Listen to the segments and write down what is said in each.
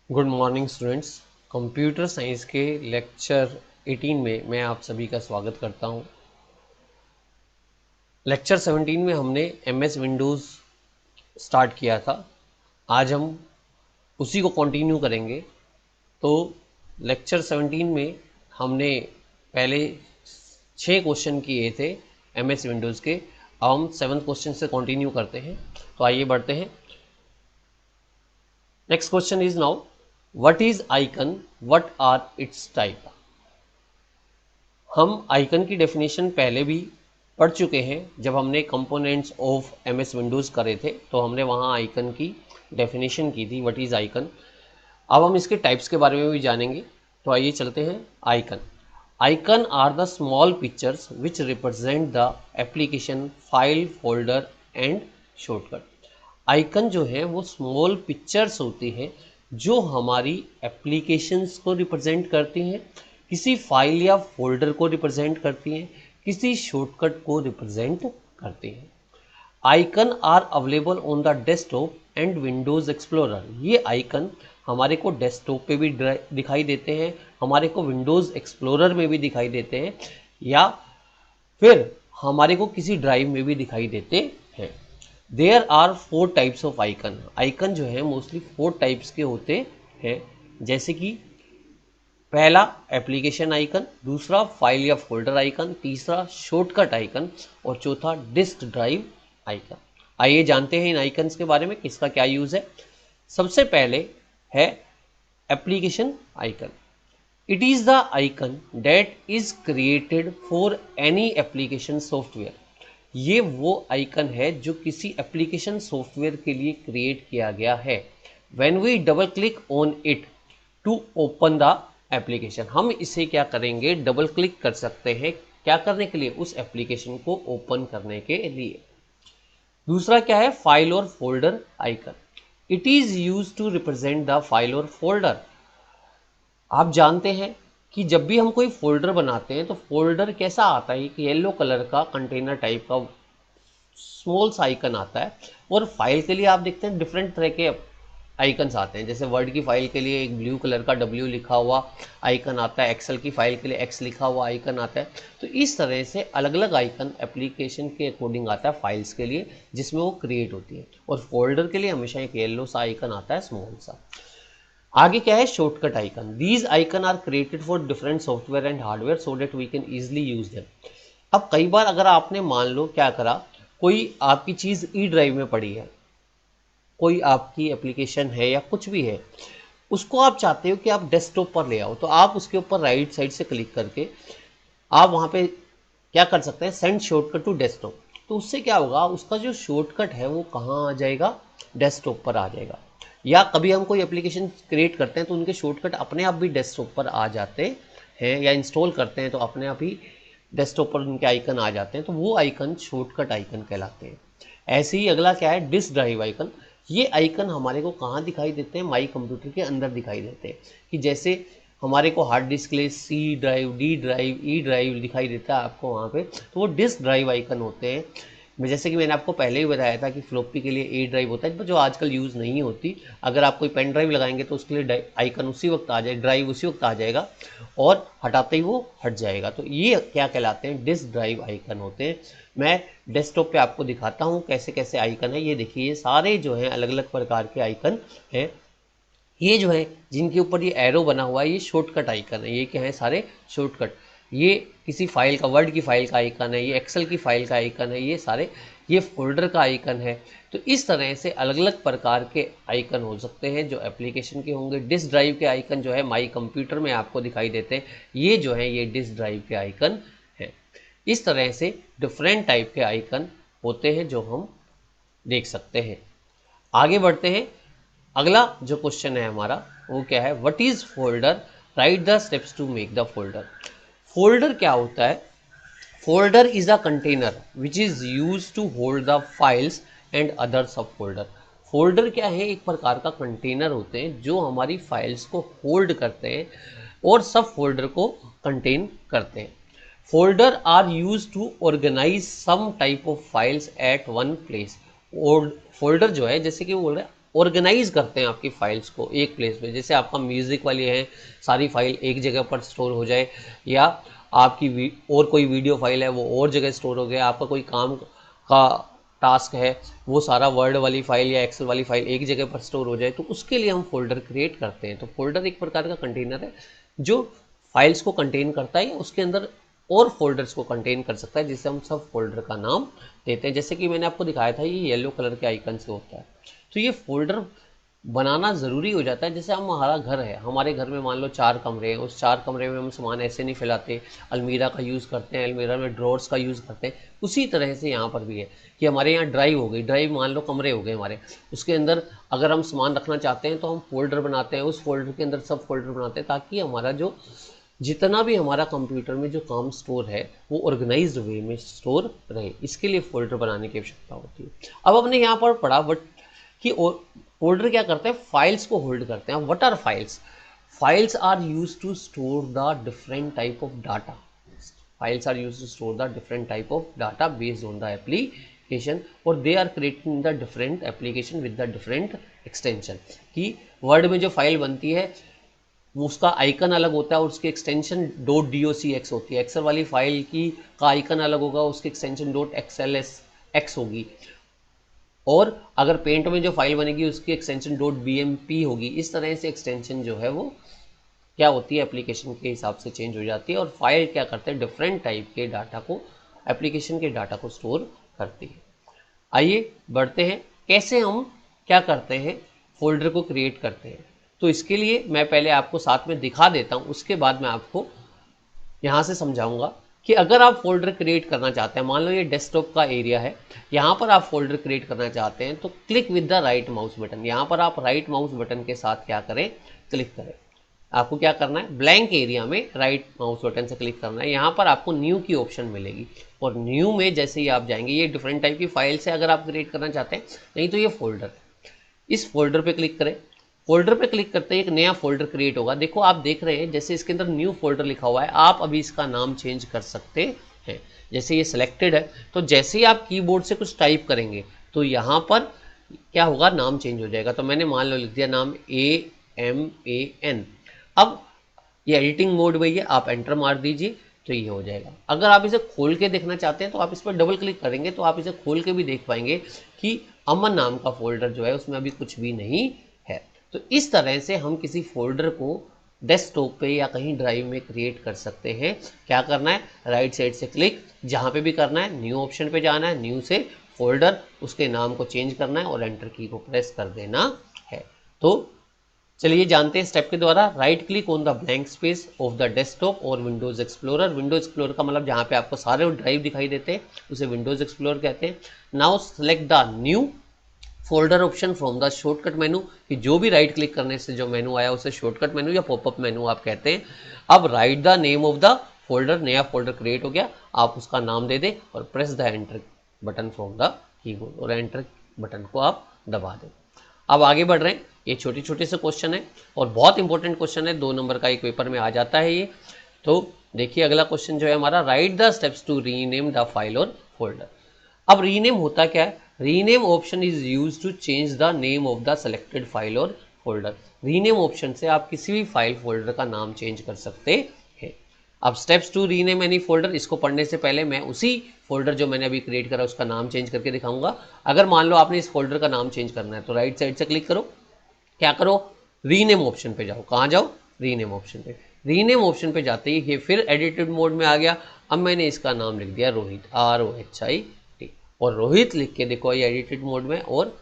Good morning students. Computer science के lecture 18 में मैं आप सभी का स्वागत करता हूं। लेक्चर 17 में हमने एमएस विंडोज़ स्टार्ट किया था। आज हम उसी को कंटिन्यू करेंगे। तो लेक्चर 17 में हमने पहले 6 क्वेश्चन किए थे एमएस विंडोज़ के। अब हम 7th क्वेश्चन से कंटिन्यू करते हैं। तो आइए बढ़ते हैं। Next question is now, what is icon, what are its type. हम आइकन की डेफिनेशन पहले भी पढ़ चुके हैं। जब हमने कंपोनेंट्स ऑफ एमएस विंडोज़ करे थे तो हमने वहाँ आइकन की डेफिनेशन की थी, व्हाट इज़ आइकन। अब हम इसके टाइप्स के बारे में भी जानेंगे। तो आइए चलते हैं। Icon icon are the small pictures which represent the application, file, folder and shortcut. Icon जो है वो स्मॉल पिक्चर्स होती हैं जो हमारी एप्लीकेशंस को रिप्रेजेंट करती हैं, किसी फाइल या फोल्डर को रिप्रेजेंट करती हैं, किसी शॉर्टकट को रिप्रेजेंट करती हैं। Icon are available on the desktop and Windows Explorer. ये आइकन हमारे को डेस्कटॉप पे भी दिखाई देते हैं, हमारे को विंडोज़ एक्सप्लोरर में भी दिखाई देते हैं, या फिर हमारे को किसी ड्राइव में भी दिखाई देते हैं। There are 4 types of icon. Icon जो है मोस्टली 4 टाइप्स के होते हैं, जैसे कि पहला एप्लीकेशन आइकन, दूसरा फाइल या फोल्डर आइकन, तीसरा शॉर्टकट आइकन और चौथा डिस्क ड्राइव आइकन। आइए जानते हैं इन आइकन्स के बारे में, किसका क्या यूज़ है। सबसे पहले है application icon. It is the icon that is created for any application software. ये वो आइकन है जो किसी एप्लीकेशन सॉफ्टवेयर के लिए क्रिएट किया गया है। When we double click on it to open the application, हम इसे क्या करेंगे, डबल क्लिक कर सकते हैं। क्या करने के लिए? उस एप्लीकेशन को ओपन करने के लिए। दूसरा क्या है? फाइल और folder icon. It is use to represent the file और फोल्डर। आप जानते हैं कि जब भी हम कोई फोल्डर बनाते हैं तो फोल्डर कैसा आता है कि येलो कलर का कंटेनर टाइप का स्मॉल सा आइकन आता है। और फाइल के लिए आप देखते हैं डिफरेंट तरह के आइकन्स आते हैं। जैसे वर्ड की फाइल के लिए एक ब्लू कलर का W लिखा हुआ आइकन आता है, एक्सेल की फाइल के लिए X लिखा हुआ आइकन आता है। तो इस तरह से अलग अलग आइकन एप्लीकेशन के अकॉर्डिंग आता है फाइल्स के लिए, जिसमें वो क्रिएट होती है। और फोल्डर के लिए हमेशा एक येलो सा आइकन आता है, स्मॉल सा। आगे क्या है? Shortcut icon. These icon are created for different software and hardware so that we can easily use them. अब कई बार अगर आपने मान लो क्या करा, कोई आपकी चीज़ ई ड्राइव में पड़ी है, कोई आपकी एप्लीकेशन है या कुछ भी है, उसको आप चाहते हो कि आप डेस्कटॉप पर ले आओ, तो आप उसके ऊपर राइट साइड से क्लिक करके आप वहाँ पे क्या कर सकते हैं, सेंड शॉर्टकट टू डेस्कटॉप। तो उससे क्या होगा, उसका जो शॉर्टकट है वो कहाँ आ जाएगा, डेस्कटॉप पर आ जाएगा। या कभी हम कोई एप्लीकेशन क्रिएट करते हैं तो उनके शॉर्टकट अपने आप भी डेस्कटॉप पर आ जाते हैं, या इंस्टॉल करते हैं तो अपने आप ही डेस्कटॉप पर उनके आइकन आ जाते हैं, तो वो आइकन शॉर्टकट आइकन कहलाते हैं। ऐसे ही अगला क्या है? Disk drive icon. ये आइकन हमारे को कहाँ दिखाई देते हैं? माई कंप्यूटर के अंदर दिखाई देते हैं। कि जैसे हमारे को हार्ड डिस्क के लिए C drive, D drive, E drive दिखाई देता है आपको वहाँ पे, तो वो डिस्क ड्राइव आइकन होते हैं। जैसे कि मैंने आपको पहले ही बताया था कि फ्लॉपी के लिए A ड्राइव होता है, जो आजकल यूज़ नहीं होती। अगर आप कोई पेन ड्राइव लगाएंगे तो उसके लिए आइकन उसी वक्त आ जाए, ड्राइव उसी वक्त आ जाएगा और हटाते ही वो हट जाएगा। तो ये क्या कहलाते हैं? डिस्क ड्राइव आइकन होते हैं। मैं डेस्कटॉप पे आपको दिखाता हूँ कैसे कैसे आइकन है। ये देखिए, ये सारे जो हैं अलग अलग प्रकार के आइकन हैं। ये जो है जिनके ऊपर ये एरो बना हुआ है, ये शॉर्टकट आइकन है। ये क्या है? सारे शॉर्टकट। ये किसी फाइल का, वर्ड की फाइल का आइकन है, ये एक्सेल की फाइल का आइकन है, ये सारे, ये फोल्डर का आइकन है। तो इस तरह से अलग अलग प्रकार के आइकन हो सकते हैं जो एप्लीकेशन के होंगे। डिस्क ड्राइव के आइकन जो है माई कंप्यूटर में आपको दिखाई देते हैं, ये जो है ये डिस्क ड्राइव के आइकन हैं। इस तरह से डिफरेंट टाइप के आइकन होते हैं जो हम देख सकते हैं। आगे बढ़ते हैं। अगला जो क्वेश्चन है हमारा वो क्या है? What is folder, write the steps to make the folder. Folder क्या होता है? Folder is a container which is use to hold the files and other sub folder. Folder क्या है? एक प्रकार का कंटेनर होते हैं जो हमारी फाइल्स को होल्ड करते हैं और सब फोल्डर को कंटेन करते हैं। Folder are use to organise some type of files at one place. और फोल्डर जो है, जैसे कि वो बोल रहे हैं ऑर्गेनाइज करते हैं आपकी फाइल्स को एक प्लेस पे। जैसे आपका म्यूजिक वाली है, सारी फाइल एक जगह पर स्टोर हो जाए, या आपकी और कोई वीडियो फाइल है वो और जगह स्टोर हो गया, आपका कोई काम का टास्क है वो सारा वर्ड वाली फाइल या एक्सेल वाली फाइल एक जगह पर स्टोर हो जाए, तो उसके लिए हम फोल्डर क्रिएट करते हैं। तो फोल्डर एक प्रकार का कंटेनर है जो फाइल्स को कंटेन करता है, उसके अंदर और फोल्डर्स को कंटेन कर सकता है, जिसे हम सब फोल्डर का नाम देते हैं। जैसे कि मैंने आपको दिखाया था, ये येलो कलर के आइकन से होता है। तो ये फोल्डर बनाना ज़रूरी हो जाता है। जैसे हमारा घर है, हमारे घर में मान लो 4 कमरे हैं, उस 4 कमरे में हम सामान ऐसे नहीं फैलाते, अलमीरा का यूज़ करते हैं, अलमीरा में ड्रॉर्स का यूज़ करते हैं। उसी तरह से यहाँ पर भी है कि हमारे यहाँ ड्राइव हो गई, ड्राइव मान लो कमरे हो गए हमारे, उसके अंदर अगर हम सामान रखना चाहते हैं तो हम फोल्डर बनाते हैं, उस फोल्डर के अंदर सब फोल्डर बनाते हैं, ताकि हमारा जो जितना भी हमारा कंप्यूटर में जो काम स्टोर है वो ऑर्गेनाइज्ड वे में स्टोर रहे। इसके लिए फोल्डर बनाने की आवश्यकता होती है। अब हमने यहाँ पर पढ़ा कि फोल्डर क्या करते हैं, फाइल्स को होल्ड करते हैं। What are files? Files are used to store the different type of data. Files are used to store the different type of data based on the application, और they are creating the different application with the different extension. कि Word में जो file बनती है उसका icon अलग होता है और उसकी एक्सटेंशन .docx होती है। एक्सेल वाली फाइल की का आइकन अलग होगा, उसकी एक्सटेंशन .xlsx होगी। और अगर पेंट में जो फाइल बनेगी उसकी एक्सटेंशन .bmp होगी। इस तरह से एक्सटेंशन जो है वो क्या होती है, एप्लीकेशन के हिसाब से चेंज हो जाती है। और फाइल क्या करते हैं, डिफरेंट टाइप के डाटा को, एप्लीकेशन के डाटा को स्टोर करती है। आइए बढ़ते हैं, कैसे हम क्या करते हैं, फोल्डर को क्रिएट करते हैं। तो इसके लिए मैं पहले आपको साथ में दिखा देता हूं, उसके बाद मैं आपको यहां से समझाऊंगा कि अगर आप फोल्डर क्रिएट करना चाहते हैं, मान लो ये डेस्कटॉप का एरिया है, यहां पर आप फोल्डर क्रिएट करना चाहते हैं, तो click with the right mouse button. यहां पर आप राइट माउस बटन के साथ क्या करें, क्लिक करें। आपको क्या करना है, ब्लैंक एरिया में राइट माउस बटन से क्लिक करना है। यहाँ पर आपको न्यू की ऑप्शन मिलेगी, और न्यू में जैसे ही आप जाएंगे, ये डिफरेंट टाइप की फाइल से अगर आप क्रिएट करना चाहते हैं, नहीं तो ये फोल्डर है, इस फोल्डर पे क्लिक करें। फोल्डर पे क्लिक करते ही एक नया फोल्डर क्रिएट होगा। देखो आप देख रहे हैं जैसे इसके अंदर न्यू फोल्डर लिखा हुआ है, आप अभी इसका नाम चेंज कर सकते हैं। जैसे ये सिलेक्टेड है, तो जैसे ही आप कीबोर्ड से कुछ टाइप करेंगे तो यहाँ पर क्या होगा, नाम चेंज हो जाएगा। तो मैंने मान लो लिख दिया नाम AMAN। अब ये एडिटिंग मोड में है, आप एंटर मार दीजिए तो ये हो जाएगा। अगर आप इसे खोल के देखना चाहते हैं तो आप इस पर डबल क्लिक करेंगे तो आप इसे खोल के भी देख पाएंगे कि अमन नाम का फोल्डर जो है उसमें अभी कुछ भी नहीं है। तो इस तरह से हम किसी फोल्डर को डेस्कटॉप पे या कहीं ड्राइव में क्रिएट कर सकते हैं। क्या करना है, राइट साइड से क्लिक, जहां पे भी करना है, न्यू ऑप्शन पे जाना है, न्यू से फोल्डर, उसके नाम को चेंज करना है और एंटर की को प्रेस कर देना है। तो चलिए जानते हैं स्टेप के द्वारा। Right click on the blank space of the desktop और विंडोज एक्सप्लोरर। विंडोज एक्सप्लोरर का मतलब जहां पे आपको सारे ड्राइव दिखाई देते हैं उसे विंडोज एक्सप्लोरर कहते हैं। Now select the new folder option from the shortcut मेनू, कि जो भी राइट क्लिक करने से जो मेनू आया उसे शॉर्टकट मेनू या पॉपअप मेनू आप कहते हैं। अब right the name of the folder, नया फोल्डर क्रिएट हो गया, आप उसका नाम दे दें और press the enter button from the keyboard, और एंटर बटन को आप दबा दें। अब आगे बढ़ रहे हैं, ये छोटे छोटे से क्वेश्चन है और बहुत इंपॉर्टेंट क्वेश्चन है, 2 नंबर का एक पेपर में आ जाता है ये। तो देखिए अगला क्वेश्चन जो है हमारा, write the steps to rename the file और फोल्डर। अब रीनेम होता क्या है, rename option is use to change the name of the selected file और फोल्डर। रीनेम ऑप्शन से आप किसी भी फाइल फोल्डर का नाम चेंज कर सकते हैं। अब steps to rename any folder, इसको पढ़ने से पहले मैं उसी फोल्डर जो मैंने अभी क्रिएट करा उसका नाम चेंज करके दिखाऊंगा। अगर मान लो आपने इस फोल्डर का नाम चेंज करना है तो राइट साइड से क्लिक करो, क्या करो, रीनेम ऑप्शन पे जाओ। कहाँ जाओ, रीनेम ऑप्शन पे। रीनेम ऑप्शन पे जाते ही ये फिर एडिटेड मोड में आ गया। अब मैंने इसका नाम लिख दिया रोहित, ROHIT, और रोहित लिख के देखो ये एडिटेड मोड में, और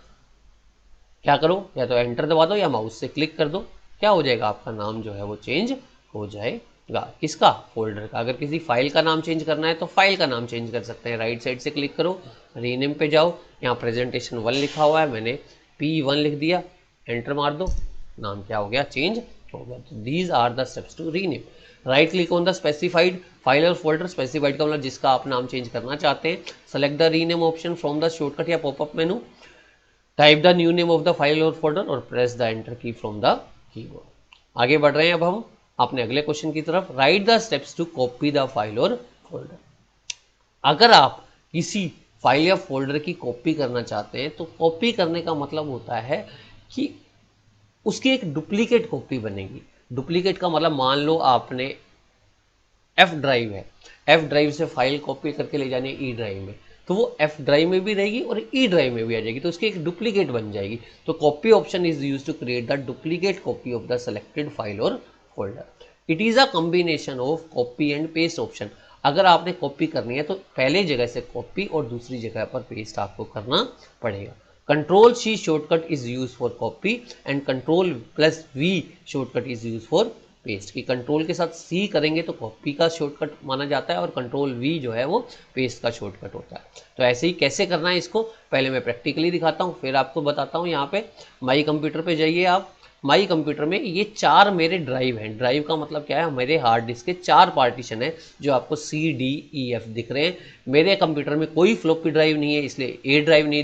क्या करो, या तो एंटर दबा दो या माउस से क्लिक कर दो, क्या हो जाएगा, आपका नाम जो है वो चेंज हो जाएगा। किसका, फोल्डर का। अगर किसी फाइल का नाम चेंज करना है तो फाइल का नाम चेंज कर सकते हैं। राइट साइड से क्लिक करो, रीनेम पे जाओ, यहाँ प्रेजेंटेशन 1 लिखा हुआ है, मैंने P1 लिख दिया, एंटर मार दो, नाम क्या हो गया, चेंज हो गया। तो these are the steps to rename. Right click on the specified file और फोल्डर, स्पेसिफाइड का मतलब जिसका आप नाम चेंज करना चाहते हैं। Select the rename option from the shortcut या popup menu, type the new name of the file और फोल्डर और press the enter key from the keyboard. आगे बढ़ रहे हैं अब हम अपने अगले क्वेश्चन की तरफ। Write the steps to copy the file और फोल्डर। अगर आप किसी फाइल या फोल्डर की कॉपी करना चाहते हैं तो कॉपी करने का मतलब होता है कि उसकी एक डुप्लीकेट कॉपी बनेगी। डुप्लीकेट का मतलब मान लो आपने एफ ड्राइव है, एफ ड्राइव से फाइल कॉपी करके ले जानी है ई ड्राइव में, तो वो एफ ड्राइव में भी रहेगी और ई ड्राइव में भी आ जाएगी, तो उसकी एक डुप्लीकेट बन जाएगी। तो copy option is use to create the duplicate copy of the selected file और folder. It is a combination of copy and paste option. अगर आपने कॉपी करनी है तो पहले जगह से कॉपी और दूसरी जगह पर पेस्ट आपको करना पड़ेगा। Control C shortcut is use for copy and control plus V shortcut is use for paste. Key control के साथ सी करेंगे तो कॉपी का शॉर्टकट माना जाता है और कंट्रोल वी जो है वो पेस्ट का शॉर्टकट होता है। तो ऐसे ही कैसे करना है इसको पहले मैं प्रैक्टिकली दिखाता हूँ, फिर आपको बताता हूँ। यहाँ पे माई कंप्यूटर पे जाइए आप। माई कंप्यूटर में ये 4 मेरे ड्राइव हैं। ड्राइव का मतलब क्या है, मेरे हार्ड डिस्क के 4 पार्टीशन है जो आपको सी डी ई एफ दिख रहे हैं। मेरे कंप्यूटर में कोई फ्लॉपी ड्राइव नहीं है, इसलिए ए ड्राइव नहीं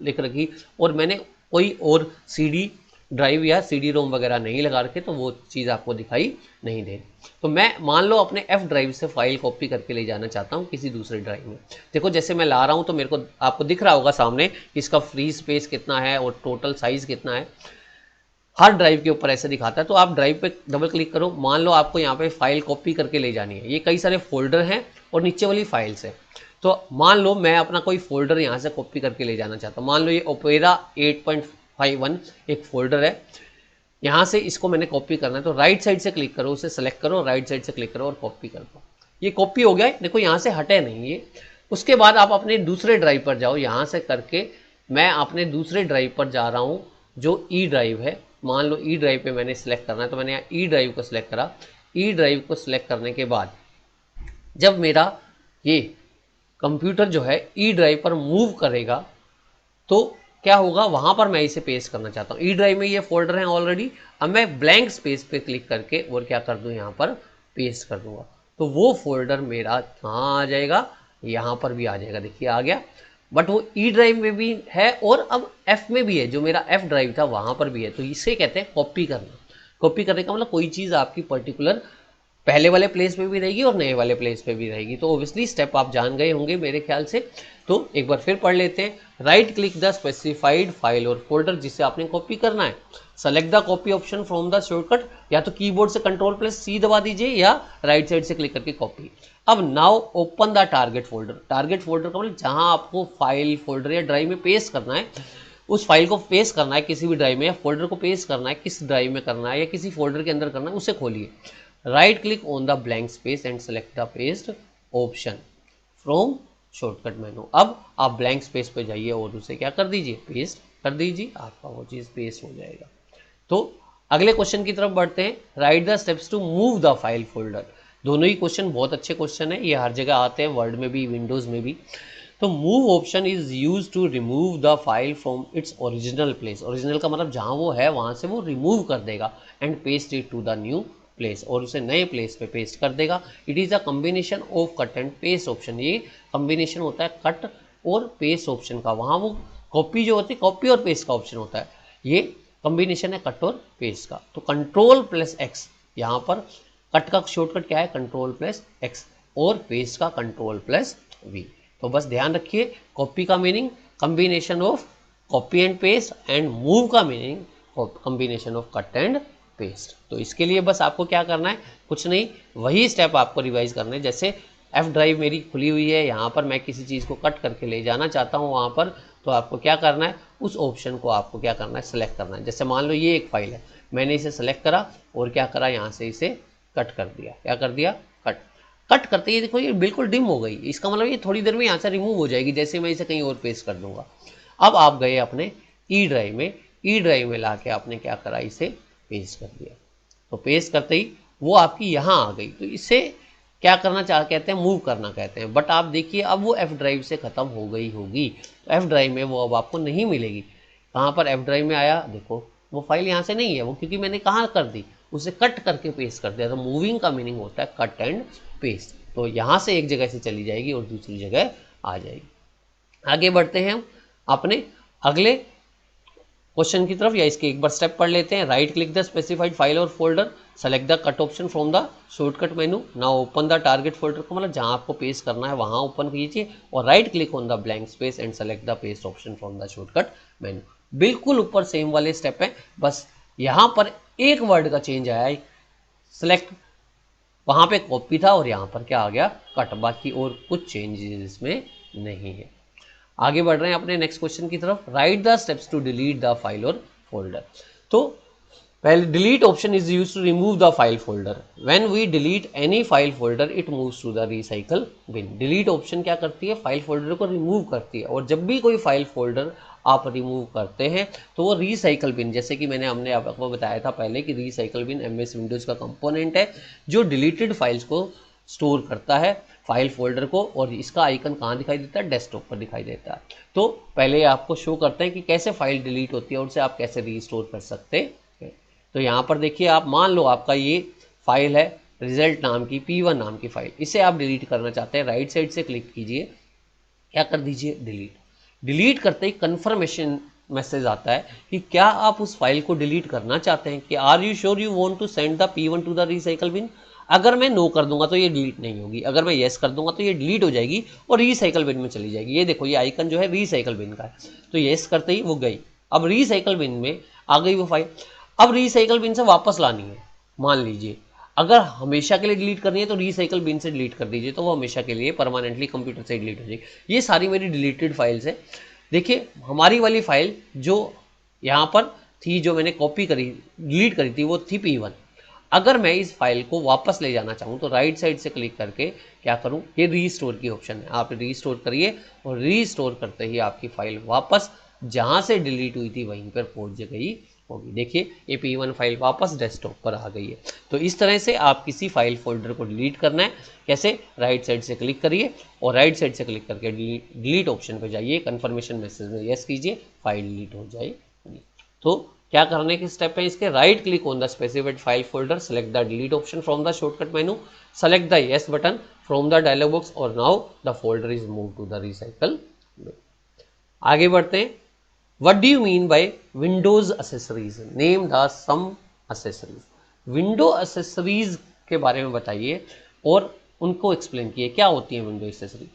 लिख रखी, और मैंने कोई और सी डी ड्राइव या सी डी रोम वगैरह नहीं लगा रखे, तो वो चीज़ आपको दिखाई नहीं दे। तो मैं मान लो अपने एफ ड्राइव से फाइल कॉपी करके ले जाना चाहता हूँ किसी दूसरे ड्राइव में। देखो जैसे मैं ला रहा हूँ तो मेरे को आपको दिख रहा होगा सामने इसका फ्री स्पेस कितना है और टोटल साइज कितना है। हर ड्राइव के ऊपर ऐसे दिखाता है। तो आप ड्राइव पे डबल क्लिक करो, मान लो आपको यहाँ पे फाइल कॉपी करके ले जानी है। ये कई सारे फोल्डर हैं और नीचे वाली फाइल्स है। तो मान लो मैं अपना कोई फोल्डर यहाँ से कॉपी करके ले जाना चाहता हूँ। मान लो ये ओपेरा 8.51 एक फोल्डर है, यहाँ से इसको मैंने कॉपी करना है। तो राइट साइड से क्लिक करो, उसे सेलेक्ट करो, राइट साइड से क्लिक करो और कॉपी कर दो। ये कॉपी हो गया है, देखो यहाँ से हटे नहीं ये। उसके बाद आप अपने दूसरे ड्राइव पर जाओ, यहाँ से करके मैं अपने दूसरे ड्राइव पर जा रहा हूँ जो ई ड्राइव है। मान लो ई ड्राइव पे मैंने सेलेक्ट करना है, तो मैंने यहाँ ई ड्राइव को सिलेक्ट करा। ई ड्राइव को सिलेक्ट करने के बाद जब मेरा ये कंप्यूटर जो है ई ड्राइव पर मूव करेगा तो क्या होगा, वहां पर मैं इसे पेस्ट करना चाहता हूँ। ई ड्राइव में ये फोल्डर है ऑलरेडी। अब मैं ब्लैंक स्पेस पे क्लिक करके और क्या कर दूं, यहाँ पर पेस्ट कर दूंगा। तो वो फोल्डर मेरा कहाँ आ जाएगा, यहाँ पर भी आ जाएगा। देखिए आ गया, बट वो ई ड्राइव में भी है और अब एफ में भी है, जो मेरा एफ ड्राइव था वहां पर भी है। तो इसे कहते हैं कॉपी करना। कॉपी करने का मतलब कोई चीज़ आपकी पर्टिकुलर पहले वाले प्लेस पे भी रहेगी और नए वाले प्लेस पे भी रहेगी। तो ऑब्वियसली स्टेप आप जान गए होंगे मेरे ख्याल से। तो एक बार फिर पढ़ लेते हैं। Right click the specified file और फोल्डर जिसे आपने कॉपी करना है। Select the copy option from the shortcut, या तो कीबोर्ड से कंट्रोल प्लस सी दबा दीजिए या राइट साइड से क्लिक करके कॉपी। अब now open the target folder. Target folder का मतलब जहां आपको फाइल फोल्डर या ड्राइव में पेस्ट करना है, उस फाइल को पेस्ट करना है किसी भी ड्राइव में, या फोल्डर को पेस्ट करना है किस ड्राइव में करना है या किसी फोल्डर के अंदर करना है, उसे खोलिए। Right click on the blank space and select the paste option from shortcut menu. अब आप ब्लैंक स्पेस पे जाइए और उसे क्या कर दीजिए, पेस्ट कर दीजिए, आपका वो चीज़ पेस्ट हो जाएगा। तो अगले क्वेश्चन की तरफ बढ़ते हैं। Write the steps to move the file folder. दोनों ही क्वेश्चन बहुत अच्छे क्वेश्चन है, ये हर जगह आते हैं, वर्ड में भी विंडोज़ में भी। तो move option is use to remove the file from its original place. Original का मतलब जहाँ वो है वहाँ से वो रिमूव कर देगा and paste it to the new place, और उसे नए प्लेस पे पेस्ट कर देगा। It is a combination of cut and paste option. ये कम्बिनेशन होता है कट और पेस्ट ऑप्शन का। वहाँ वो कॉपी जो होती है, कॉपी और पेस्ट का ऑप्शन होता है, ये कम्बिनेशन है कट और पेस्ट का। तो कंट्रोल प्लस एक्स, यहाँ पर कट का शॉर्टकट क्या है, कंट्रोल प्लस एक्स, और पेस्ट का कंट्रोल प्लस वी। तो बस ध्यान रखिए, कॉपी का meaning combination of copy and paste, and move का meaning combination of cut and paste. तो इसके लिए बस आपको क्या करना है, कुछ नहीं, वही स्टेप आपको रिवाइज करना है। जैसे एफ ड्राइव मेरी खुली हुई है, यहाँ पर मैं किसी चीज़ को कट करके ले जाना चाहता हूँ वहाँ पर, तो आपको क्या करना है, उस ऑप्शन को आपको क्या करना है, सेलेक्ट करना है। जैसे मान लो ये एक फाइल है, मैंने इसे सेलेक्ट करा और क्या करा, यहाँ से इसे कट कर दिया। क्या कर दिया, कट। कट करते ही देखो ये बिल्कुल डिम हो गई, इसका मतलब ये थोड़ी देर में यहाँ से रिमूव हो जाएगी, जैसे मैं इसे कहीं और पेस्ट कर दूंगा। अब आप गए अपने ई ड्राइव में, ई ड्राइव में ला के आपने क्या करा, इसे पेस्ट कर दिया। तो पेस्ट करते ही वो आपकी यहाँ आ गई। तो इसे क्या करना कहते हैं, मूव करना कहते हैं। बट आप देखिए अब वो एफ ड्राइव से ख़त्म हो गई होगी, तो एफ ड्राइव में वो अब आपको नहीं मिलेगी। कहाँ पर एफ ड्राइव में आया, देखो वो फाइल यहाँ से नहीं है, वो क्योंकि मैंने कहाँ कर दी, उसे कट करके पेस्ट कर दिया। तो मूविंग का मीनिंग होता है कट एंड पेस्ट। तो यहाँ से एक जगह से चली जाएगी और दूसरी जगह आ जाएगी। आगे बढ़ते हैं हम अपने अगले क्वेश्चन की तरफ, या इसके एक बार स्टेप पढ़ लेते हैं। Right click the specified file और folder, select the cut option from the shortcut menu. Now open the target folder को मतलब जहां आपको पेस्ट करना है वहां ओपन कीजिए, और right click on the blank space and select the paste option from the shortcut मेनू। बिल्कुल ऊपर सेम वाले स्टेप हैं, बस यहाँ पर एक वर्ड का चेंज आया है, सेलेक्ट वहाँ पे कॉपी था और यहाँ पर क्या आ गया, कट, बाकी और कुछ चेंजेस इसमें नहीं है। आगे बढ़ रहे हैं अपने नेक्स्ट क्वेश्चन की तरफ। Write the steps to delete the file और फोल्डर। तो पहले delete option is use to remove the file folder. When we delete any file folder it moves to the recycle bin. Delete option क्या करती है, file folder को remove करती है, और जब भी कोई फाइल फोल्डर आप रिमूव करते हैं तो वो रिसाइकल बिन, जैसे कि हमने आपको बताया था पहले कि रिसाइकल बिन एमएस विंडोज का कंपोनेंट है जो डिलीटेड फाइल्स को स्टोर करता है फाइल फोल्डर को, और इसका आइकन कहाँ दिखाई देता है, डेस्कटॉप पर दिखाई देता है। तो पहले आपको शो करते हैं कि कैसे फाइल डिलीट होती है और उसे आप कैसे रीस्टोर कर सकते हैं। तो यहाँ पर देखिए, आप मान लो आपका ये फाइल है रिजल्ट नाम की, P1 नाम की फाइल, इसे आप डिलीट करना चाहते हैं। राइट साइड से क्लिक कीजिए, क्या कर दीजिए, डिलीट। डिलीट करते ही कन्फर्मेशन मैसेज आता है कि क्या आप उस फाइल को डिलीट करना चाहते हैं, कि are you sure you want to send the P1 to the recycle bin. अगर मैं नो कर दूंगा तो ये डिलीट नहीं होगी, अगर मैं येस कर दूंगा तो ये डिलीट हो जाएगी और रिसाइकल बिन में चली जाएगी। ये देखो, ये आइकन जो है रिसाइकल बिन का है, तो येस करते ही वो गई, अब रिसाइकल बिन में आ गई वो फाइल। अब रिसाइकल बिन से वापस लानी है, मान लीजिए अगर हमेशा के लिए डिलीट करनी है तो रिसाइकल बिन से डिलीट कर दीजिए, तो वो हमेशा के लिए परमानेंटली कंप्यूटर से डिलीट हो जाएगी। ये सारी मेरी डिलीटेड फाइल्स है। देखिए, हमारी वाली फाइल जो यहाँ पर थी, जो मैंने कॉपी करी डिलीट करी थी, वो थी P1। अगर मैं इस फाइल को वापस ले जाना चाहूँ तो राइट साइड से क्लिक करके क्या करूँ, ये रीस्टोर की ऑप्शन है, आप रीस्टोर करिए, और रीस्टोर करते ही आपकी फाइल वापस जहाँ से डिलीट हुई थी वहीं पर पहुँच गई होगी। देखिए, ये P1 फाइल वापस डेस्कटॉप पर आ गई है। तो इस तरह से आप किसी फाइल फोल्डर को डिलीट करना है, कैसे, राइट साइड से क्लिक करिए और राइट साइड से क्लिक करके डिलीट ऑप्शन पर जाइए, कन्फर्मेशन मैसेज में यस कीजिए, फाइल डिलीट हो जाएगी। तो क्या करने के स्टेप है इसके, right click on the specified file folder, select the delete option from the shortcut menu, select the yes button from the dialog box, और now the folder is move to the recycle. आगे बढ़ते हैं। What do you mean by Windows accessories? Name the some accessories. Window accessories के बारे में बताइए और उनको एक्सप्लेन किए, क्या होती है विंडो एक्सेसरी।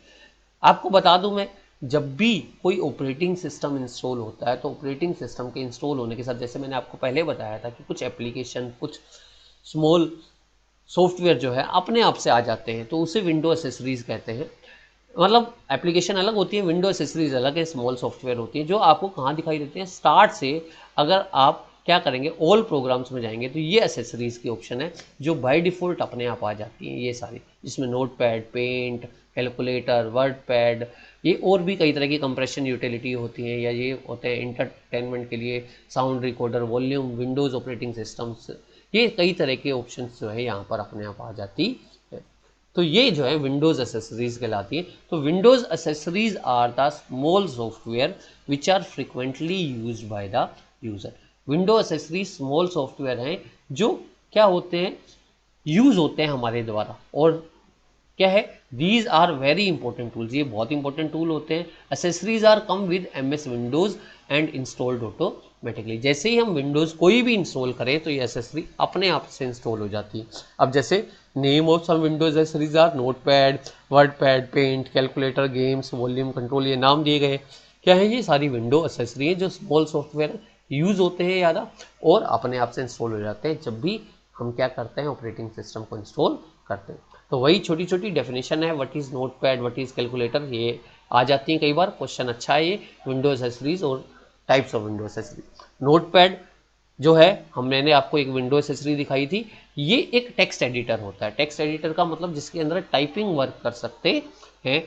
आपको बता दूं मैं, जब भी कोई ऑपरेटिंग सिस्टम इंस्टॉल होता है तो ऑपरेटिंग सिस्टम के इंस्टॉल होने के साथ, जैसे मैंने आपको पहले बताया था कि कुछ एप्लीकेशन, कुछ स्मॉल सॉफ्टवेयर जो है अपने आप से आ जाते हैं, तो उसे विंडो एक्सेसरीज कहते हैं। मतलब एप्लीकेशन अलग होती है, विंडो एक्सेसरीज अलग है, स्मॉल सॉफ्टवेयर होती है जो आपको कहाँ दिखाई देते हैं, स्टार्ट से अगर आप क्या करेंगे, ऑल प्रोग्राम्स में जाएंगे तो ये एक्सेसरीज की ऑप्शन है जो बाय डिफ़ॉल्ट अपने आप आ जाती हैं, ये सारी, जिसमें notepad, paint, calculator, wordpad, ये और भी कई तरह की कंप्रेशन यूटिलिटी होती हैं, या ये होते हैं इंटरटेनमेंट के लिए sound recorder, volume, Windows operating systems, ये कई तरह के ऑप्शन जो है यहाँ पर अपने आप आ जाती है। तो ये जो है विंडोज़ एसेसरीज कहलाती है। तो Windows accessories are the small software which are frequently used by the user. Window accessories small software हैं जो क्या होते हैं, यूज़ होते हैं हमारे द्वारा, और क्या है, these are very important tools, ये बहुत इंपॉर्टेंट टूल होते हैं। Accessories are come with MS Windows and installed automatically. जैसे ही हम विंडोज़ कोई भी इंस्टॉल करें तो ये एसेसरी अपने आप से इंस्टॉल हो जाती है। अब जैसे name of some Windows accessories are notepad, wordpad, paint, calculator, games, volume control, ये नाम दिए गए। क्या है, ये सारी विंडो एसेसरी है जो स्मॉल सॉफ्टवेयर यूज़ होते हैं ज़्यादा और अपने आप से इंस्टॉल हो जाते हैं जब भी हम क्या करते हैं, ऑपरेटिंग सिस्टम को इंस्टॉल करते हैं। तो वही छोटी छोटी डेफिनेशन है, what is notepad, what is calculator, ये आ जाती हैं कई बार, क्वेश्चन अच्छा है ये, विंडो एसेसरीज और types of window accessory. Notepad जो है, मैंने आपको एक विंडो एसेसरी दिखाई थी, ये एक टेक्स्ट एडिटर होता है। टेक्स्ट एडिटर का मतलब जिसके अंदर टाइपिंग वर्क कर सकते हैं,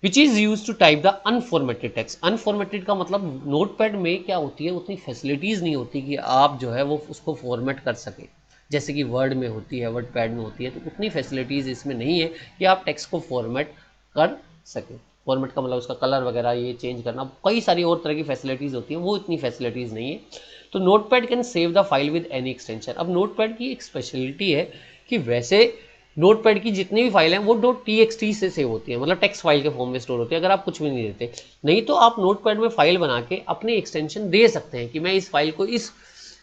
which is use to type the unformatted text. Unformatted का मतलब नोटपैड में क्या होती है, उतनी फैसिलिटीज़ नहीं होती कि आप जो है वो उसको फॉर्मेट कर सके, जैसे कि वर्ड में होती है, वर्ड पैड में होती है। तो उतनी फैसिलिटीज़ इसमें नहीं है कि आप टेक्स्ट को फॉर्मेट कर सकें। फॉर्मेट का मतलब उसका कलर वगैरह ये चेंज करना, कई सारी और तरह की फैसिलिटीज़ होती हैं, वो इतनी फैसिलिटीज़ नहीं है। तो notepad can save the file with any extension. अब नोटपैड की एक स्पेशलिटी है कि वैसे नोटपैड की जितनी भी फाइल हैं वो .txt से सेव होती है, मतलब टेक्स्ट फाइल के फॉर्म में स्टोर होती है, अगर आप कुछ भी नहीं देते। नहीं तो आप नोटपैड में फाइल बना के अपनी एक्सटेंशन दे सकते हैं कि मैं इस फाइल को इस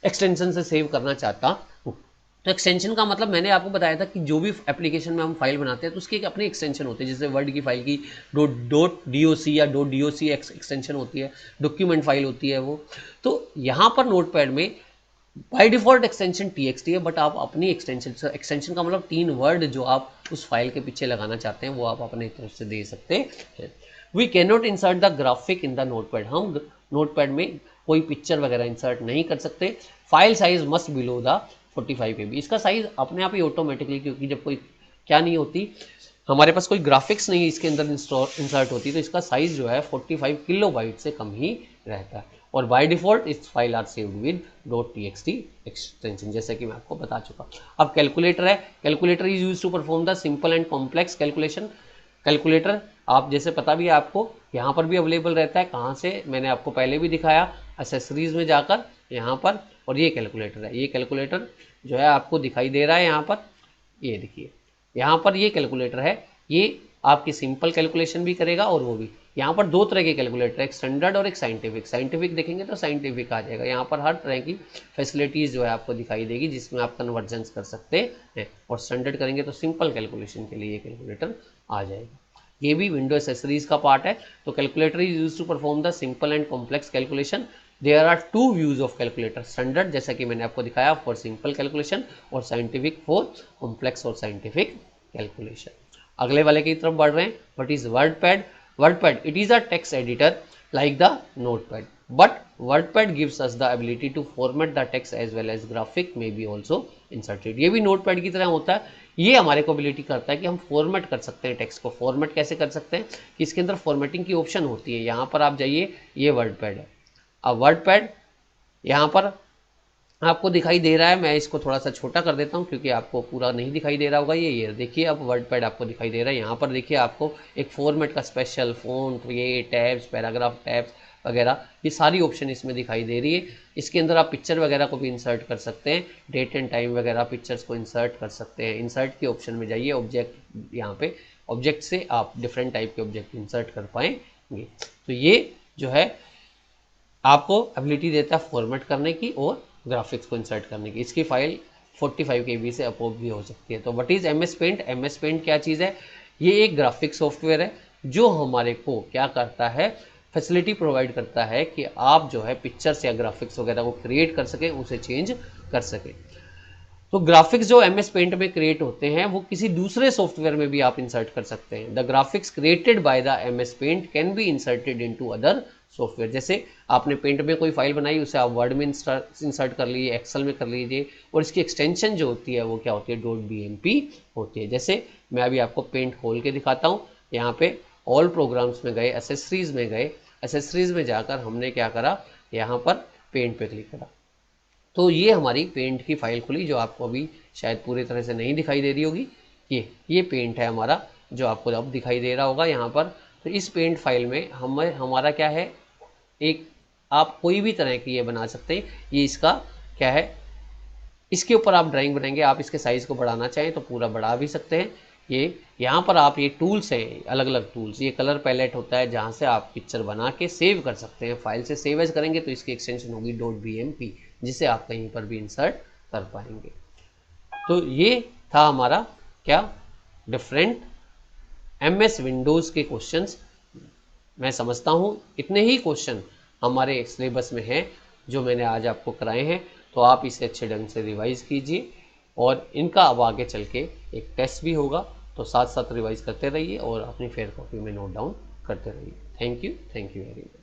एक्सटेंशन से सेव करना चाहता हूँ। तो एक्सटेंशन का मतलब मैंने आपको बताया था कि जो भी एप्लीकेशन में हम फाइल बनाते हैं तो उसकी एक अपनी एक्सटेंशन होती है, जैसे वर्ड की फाइल की डॉट डीओसी या डॉट डीओसी एक्सटेंशन होती है, डॉक्यूमेंट फाइल होती है वो। तो यहाँ पर नोटपैड में बाय डिफॉल्ट एक्सटेंशन txt है, बट आप अपनी एक्सटेंशन का मतलब 3 वर्ड जो आप उस फाइल के पीछे लगाना चाहते हैं वो आप अपने तरफ से दे सकते हैं। We can not insert the graphic in the notepad, हम नोटपैड में कोई पिक्चर वगैरह इंसर्ट नहीं कर सकते। File size must below the 45 KB, इसका साइज अपने आप ही ऑटोमेटिकली, क्योंकि जब कोई क्या नहीं होती, हमारे पास कोई ग्राफिक्स नहीं इसके अंदर इंसर्ट होती, तो इसका साइज जो है 45 किलोबाइट से कम ही रहता है। और बाय डिफॉल्ट इस file are saved with .txt extension, जैसे कि मैं आपको बता चुका। अब कैलकुलेटर है, calculator is use to perform the simple and complex calculation. Calculator आप जैसे पता भी है आपको, यहाँ पर भी अवेलेबल रहता है। कहाँ से, मैंने आपको पहले भी दिखाया, एसेसरीज में जाकर यहाँ पर, और ये कैलकुलेटर है। ये कैलकुलेटर जो है आपको दिखाई दे रहा है यहाँ पर, ये देखिए यहाँ पर ये कैलकुलेटर है। ये आपकी सिंपल कैलकुलेशन भी करेगा और वो भी। यहाँ पर 2 तरह के कैलकुलेटर, एक स्टैंडर्ड और एक साइंटिफिक। साइंटिफिक देखेंगे तो साइंटिफिक आ जाएगा, यहाँ पर हर तरह की फैसिलिटीज़ जो है आपको दिखाई देगी जिसमें आप कन्वर्जेंस कर सकते हैं। और स्टैंडर्ड करेंगे तो सिंपल कैलकुलेशन के लिए ये कैलकुलेटर आ जाएगा। ये भी विंडो एसेसरीज का पार्ट है। तो calculator is use to perform the simple and complex calculation. There are 2 views of calculator, standard जैसा कि मैंने आपको दिखाया फॉर सिंपल कैलकुलेशन, और साइंटिफिक फॉर कॉम्प्लेक्स और साइंटिफिक कैलकुलेशन। अगले वाले की तरफ बढ़ रहे हैं। What is wordpad? Wordpad, it is a text editor like the notepad, but wordpad gives us the ability to format the text as well as graphic may be also inserted। ये भी notepad की तरह होता है। ये हमारे को ability करता है कि हम फॉर्मेट कर सकते हैं टेक्स्ट को। फॉर्मेट कैसे कर सकते हैं कि इसके अंदर फॉर्मेटिंग की ऑप्शन होती है। यहाँ पर आप जाइए, ये वर्डपैड है। अब वर्डपैड यहाँ पर आपको दिखाई दे रहा है, मैं इसको थोड़ा सा छोटा कर देता हूँ क्योंकि आपको पूरा नहीं दिखाई दे रहा होगा। ये देखिए, अब वर्डपैड आपको दिखाई दे रहा है। यहाँ पर देखिए आपको एक फॉर्मेट का स्पेशल फ़ॉन्ट, ये टैब्स, पैराग्राफ टैब्स वगैरह, ये सारी ऑप्शन इसमें दिखाई दे रही है। इसके अंदर आप पिक्चर वगैरह को भी इंसर्ट कर सकते हैं, डेट एंड टाइम वगैरह पिक्चर्स को इंसर्ट कर सकते हैं। इंसर्ट के ऑप्शन में जाइए, ऑब्जेक्ट, यहाँ पे ऑब्जेक्ट से आप डिफरेंट टाइप के ऑब्जेक्ट इंसर्ट कर पाएंगे। तो ये जो है आपको एबिलिटी देता है फॉर्मेट करने की और ग्राफिक्स को इंसर्ट करने की। इसकी फाइल 45 KB से अपोव भी हो सकती है। तो what is MS paint? MS paint क्या चीज़ है? ये एक ग्राफिक सॉफ्टवेयर है जो हमारे को क्या करता है, फैसिलिटी प्रोवाइड करता है कि आप जो है पिक्चर्स या ग्राफिक्स वगैरह को क्रिएट कर सकें, उसे चेंज कर सकें। तो ग्राफिक्स जो एमएस पेंट में क्रिएट होते हैं वो किसी दूसरे सॉफ्टवेयर में भी आप इंसर्ट कर सकते हैं। The graphics created by the MS paint can be inserted into other software. जैसे आपने पेंट में कोई फाइल बनाई, उसे आप वर्ड में इंसर्ट कर लीजिए, एक्सेल में कर लीजिए, और इसकी एक्सटेंशन जो होती है वो क्या होती है, .bmp होती है। जैसे मैं अभी आपको पेंट खोल के दिखाता हूँ। यहाँ पे ऑल प्रोग्राम्स में गए, एसेसरीज में गए, एसेसरीज में जाकर हमने क्या करा, यहाँ पर पेंट पे क्लिक करा, तो ये हमारी पेंट की फाइल खुली जो आपको अभी शायद पूरी तरह से नहीं दिखाई दे रही होगी। ये पेंट है हमारा जो आपको अब दिखाई दे रहा होगा यहाँ पर। तो इस पेंट फाइल में हमारा क्या है, एक आप कोई भी तरह की ये बना सकते हैं। ये इसका क्या है, इसके ऊपर आप ड्राइंग बनाएंगे। आप इसके साइज़ को बढ़ाना चाहें तो पूरा बढ़ा भी सकते हैं। ये यहाँ पर आप ये टूल्स हैं, अलग अलग टूल्स, ये कलर पैलेट होता है जहाँ से आप पिक्चर बना के सेव कर सकते हैं। फाइल से सेव एज करेंगे तो इसकी एक्सटेंशन होगी .bmp, जिसे आप कहीं पर भी इंसर्ट कर पाएंगे। तो ये था हमारा क्या, डिफरेंट MS विंडोज़ के क्वेश्चंस। मैं समझता हूँ इतने ही क्वेश्चन हमारे सिलेबस में हैं जो मैंने आज आपको कराए हैं। तो आप इसे अच्छे ढंग से रिवाइज़ कीजिए, और इनका अब आगे चल के एक टेस्ट भी होगा, तो साथ साथ रिवाइज़ करते रहिए और अपनी फेयर कॉपी में नोट डाउन करते रहिए। Thank you very much.